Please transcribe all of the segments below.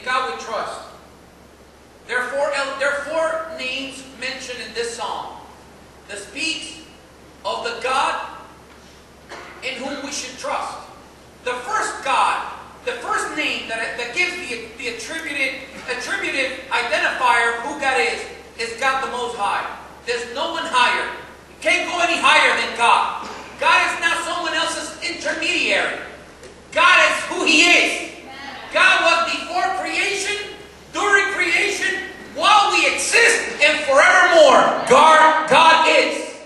God we trust. There are four names mentioned in this psalm that speaks of the God in whom we should trust. The first God, the first name that gives the attributive identifier of who God is God the Most High. There's no one higher. You can't go any higher than God. God is not someone else's intermediary. God is who He is. God was before creation, during creation, while we exist, and forevermore. God is.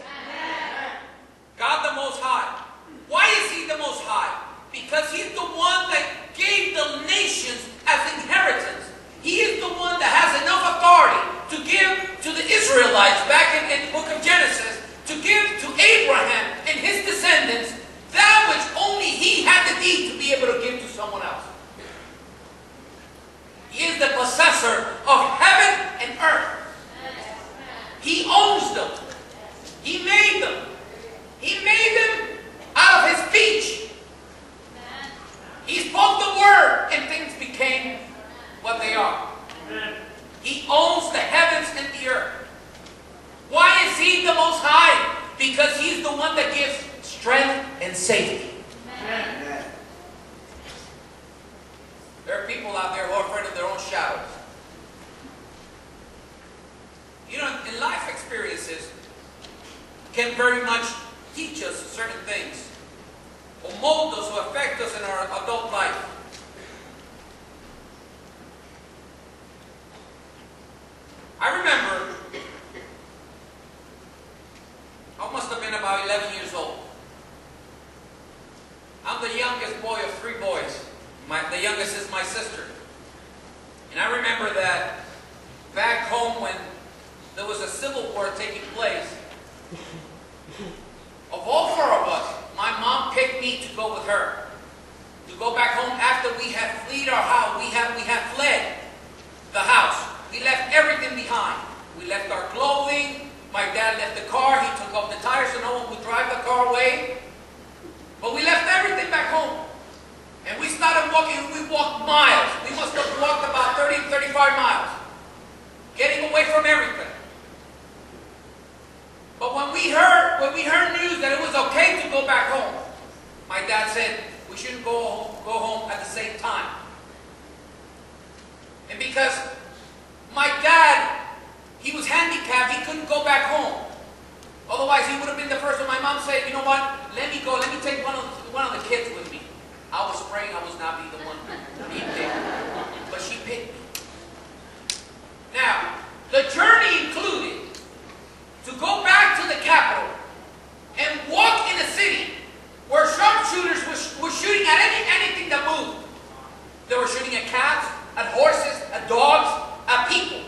God the Most High. Why is He the Most High? Because He's the one that gave the nations as inheritance. He is the one that has enough authority to give to the Israelites back in the book of Genesis, to give to Abraham and his descendants that which only he had the deed to be able to give to someone else. He is the possessor of heaven and earth. He owns them. He made them. He made them out of His speech. He spoke the word and things became what they are. He owns the heavens and the earth. Why is He the Most High? Because He's the one that gives strength and safety. Amen. There are people out there who are afraid of their own shadows. You know, in life experiences can very much teach us certain things, or mold us, or affect us in our adult life. I remember, I must have been about 11 years old. I'm the youngest boy of 3 boys. The youngest is my sister. And I remember that back home when there was a civil war taking place, of all 4 of us, my mom picked me to go with her. To go back home after we had fled our house. We had fled the house. We left everything behind. We left our clothing. My dad left the car. He took off the tires so no one would drive the car away. But we left everything back home. And we started walking. We walked miles. We must have walked about 30, 35 miles. Getting away from everything. But when we heard news that it was okay to go back home, my dad said we shouldn't go home at the same time. And because my dad, he was handicapped, he couldn't go back home. Otherwise, he would have been the first one. My mom said, you know what, let me go, let me take one of the kids with me. I was praying I was not be the one being picked. But she picked me. Now, the journey included to go back to the capital and walk in a city where sharpshooters were shooting at anything that moved. They were shooting at cats, at horses, at dogs, at people.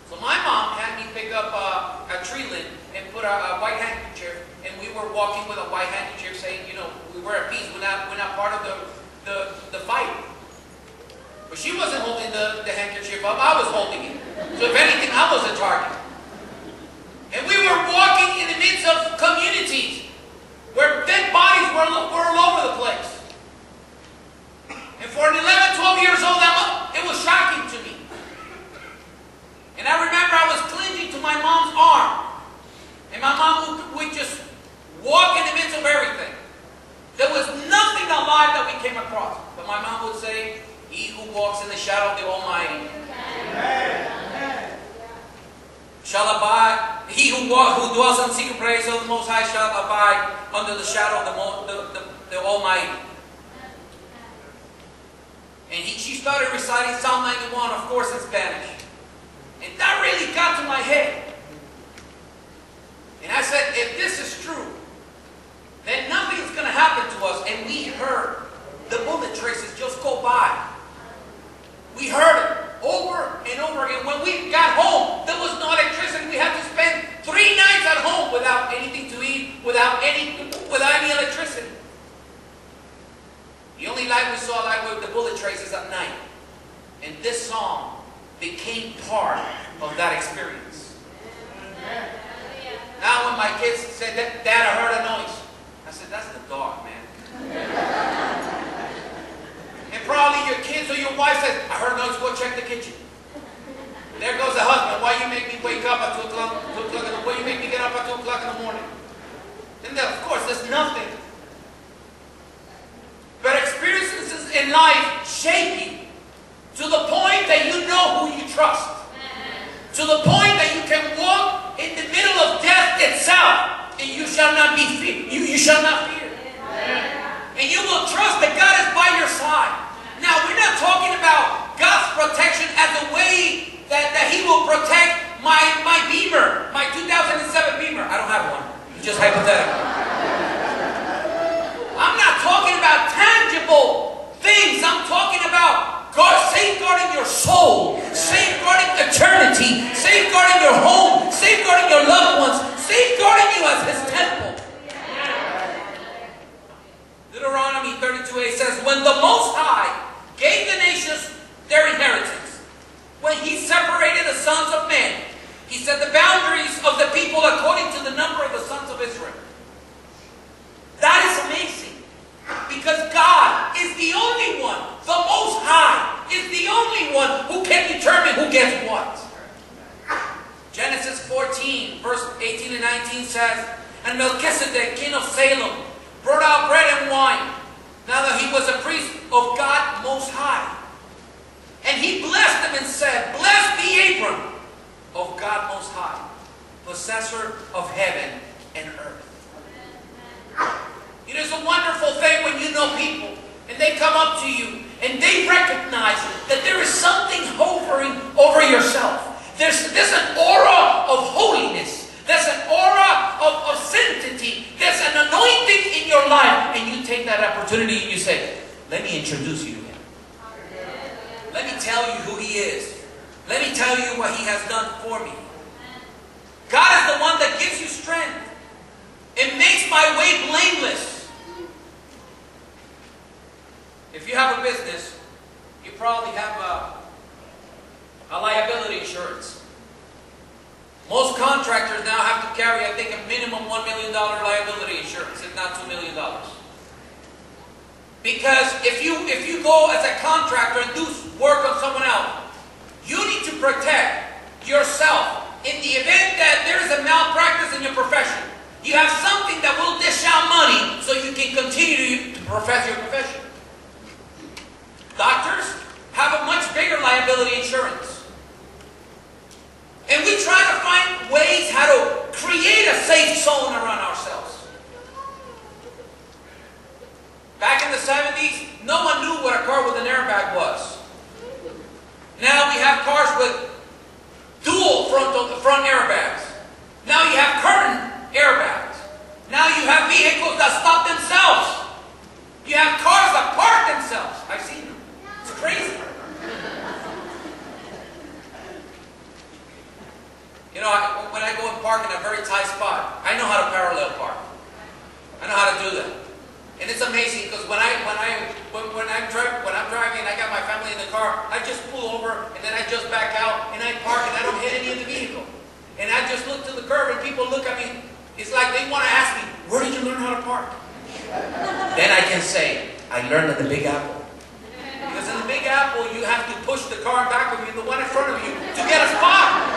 So my mom had me pick up a tree limb and put a white handkerchief, and we were walking with a white handkerchief saying, you know, we're at peace, we're not part of the fight. But she wasn't holding the handkerchief up, I was holding it. So if anything, I was the target. And we were walking in the midst of communities where dead bodies were all over the place. And for an 11, 12 years old, it was shocking to me. And I remember I was clinging to my mom's arm. And my mom would just walk in the midst of everything. There was nothing alive that we came across. But my mom would say, he who walks in the shadow of the Almighty shall abide. He who dwells in the secret place of the Most High shall abide under the shadow of the Almighty. And she started reciting Psalm 91, of course in Spanish. And that really got to my head. And I said, if this is true, then nothing's going to happen to us. And we heard the bullet traces just go by. We heard it over and over again. When we got home, there was no electricity. We had to spend 3 nights at home without anything to eat, without any electricity. The only light we saw were the bullet traces at night. And this song became part of that experience. Now when my kids said, Dad, I heard a noise. I said, that's the dog, man. And probably your kids or your wife says, I heard noise, go check the kitchen. There goes the husband. Why you make me wake up at 2 o'clock? Why you make me get up at 2 o'clock in the morning? And then, of course, there's nothing. But experiences in life shape you to the point that you know who you trust. To the point that you can walk in the middle of death itself and you shall not be fear. You shall not fear. And you will trust that God is by your side. Now, we're not talking about God's protection as a way that He will protect my Beamer, my 2007 Beamer. I don't have one. It's just hypothetical. I'm not talking about tangible things. I'm talking about God safeguarding your soul, safeguarding eternity, safeguarding your home, safeguarding your loved ones, safeguarding you as His temple. Deuteronomy 32:8 says, when the Most High gave the nations their inheritance, when He separated the sons of men, He set the boundaries of the people according to the number of the sons of Israel. That is amazing. Because God is the only one, the Most High is the only one who can determine who gets what. Genesis 14, verse 18 and 19 says, and Melchizedek, king of Salem, brought out bread and wine, now that he was a priest of God Most High. And he blessed them and said, blessed be Abram of God Most High, possessor of heaven and earth. It is a wonderful thing when you know people and they come up to you and they recognize that there is something hovering over yourself. There's an aura of holiness. There's an aura of sanctity. There's an anointing in your life. And you take that opportunity and you say, let me introduce you to Him. Let me tell you who He is. Let me tell you what He has done for me. God is the one that gives you strength. It makes my way blameless. If you have a business, you probably have a liability insurance. Most contractors now have to carry, I think, a minimum $1 million liability insurance, if not $2 million. Because if you go as a contractor and do work on someone else, you need to protect yourself in the event that there is a malpractice in your profession. You have something that will dish out money so you can continue to profess your profession. Doctors have a much bigger liability insurance. And we try to find ways how to create a safe zone around ourselves. Back in the 70s, no one knew what a car with an airbag was. Now we have cars with dual front airbags. Now you have curtain airbags. Now you have vehicles that stop themselves. You have cars that park themselves. I've seen them. It's crazy. You know, when I go and park in a very tight spot, I know how to parallel park. I know how to do that. And it's amazing because when I'm driving and I got my family in the car, I just pull over and then I just back out and I park and I don't hit any of the vehicle. And I just look to the curb and people look at me. It's like they want to ask me, where did you learn how to park? Then I can say, I learned at the Big Apple. Because in the Big Apple, you have to push the car back of you, the one in front of you, to get a spot.